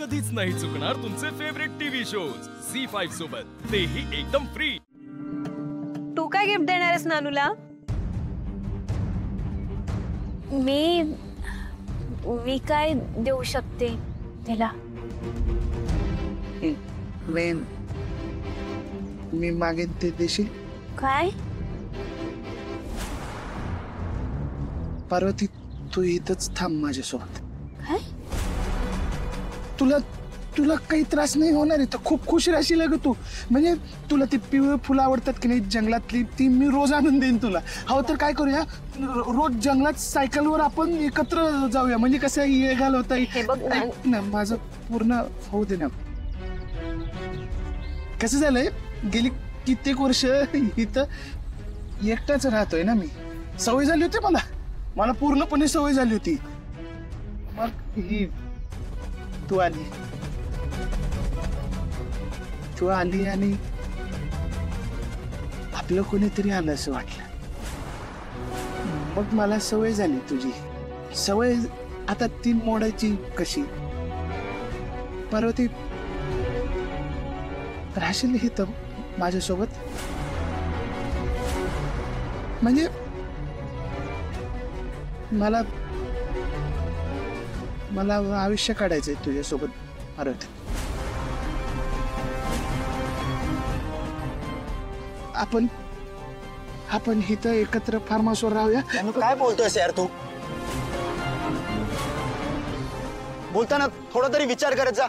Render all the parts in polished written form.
कधीच नाही चुकणार तुमचे फेवरेट टीव्ही शोज झी5 सोबत, तेही एकदम फ्री। तू काय गिफ्ट देणार आहेस नानूला? मी काय देऊ शकते त्याला? मी मागेन ते देशील? काय? पार्वती, तू इथंच थांब माझ्यासोबत। काय? तुला काही त्रास नाही होणार आहे तर खूप खुश राहशील ग तू। म्हणजे तुला ती पिवळी फुलं आवडतात की नाही जंगलातली, ती मी रोज आणून देईन तुला। हो तर काय करूया, रोज जंगलात सायकलवर आपण एकत्र जाऊया, म्हणजे कसं ये घालवता येईल ना। माझं पूर्ण होऊ दे ना। कसं झालंय, गेली कित्येक वर्ष इथं एकटाच राहतोय ना मी। सवय झाली होती मला पूर्णपणे सवय झाली होती। मग ही तू आली आणि आपलं कोणीतरी आलं असं वाटलं। मग मला सवय झाली तुझी। सवय आता ती मोडायची कशी? पार्वती, राहशील इथं माझ्यासोबत? म्हणजे मला आयुष्य काढायचंय तुझ्यासोबत पार्वती। आपण इथं एकत्र फार्म हाऊसवर राहूया। काय बोलतोयस यार तू? बोलताना थोडा तरी विचार करत जा।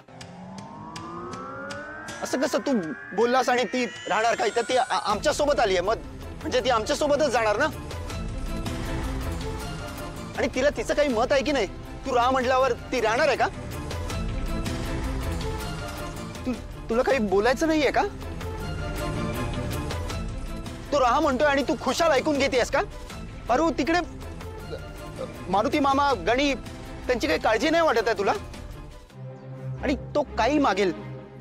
असं कसं तू बोललास आणि ती राहणार का इथं? ती आमच्या सोबत आली आहे, मग म्हणजे ती आमच्या सोबतच जाणार ना। आणि तिला तिचं काही मत आहे की नाही? तू राह म्हटल्यावर ती राहणार आहे का? तुला काही बोलायचं नाहीये का? तू राह म्हणतोय आणि तू खुशाल ऐकून घेतेस का? पारू, तिकडे मारुती मामा, गणी, त्यांची काही काळजी नाही वाटत आहे तुला? आणि तो काही मागेल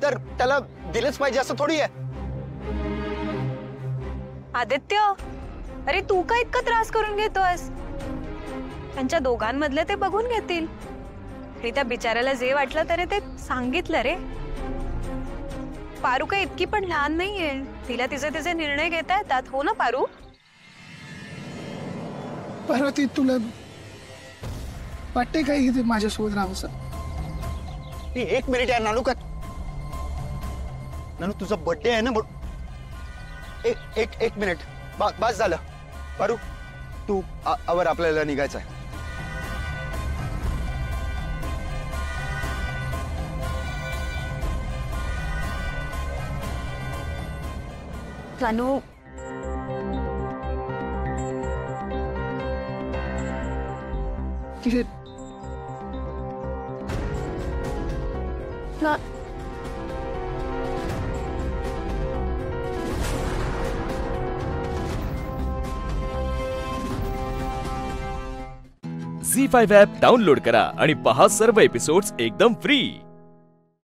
तर त्याला दिलंच पाहिजे असं थोडी आहे। आदित्य, अरे तू का इतका त्रास करून घेतोयस? त्यांच्या दोघांमधले ते बघून घेतील। आणि त्या बिचाऱ्याला जे वाटलं त्याने ते सांगितलं रे। पारू काय इतकी पण लहान नाहीये, तिला तिचे निर्णय घेता येतात। हो ना पारू? पार्वती, तुला वाटते काय इथे माझ्यासोबत राहावंसं? एक मिनिट यार नानू, का नानू तुझा बर्थडे आहे ना? एक मिनिट, बस झालं। पारू, तू आवर, आपल्याला निघायचं आहे। नानू, झी5 ॲप डाउनलोड करा आणि पहा सर्व एपिसोड्स एकदम फ्री।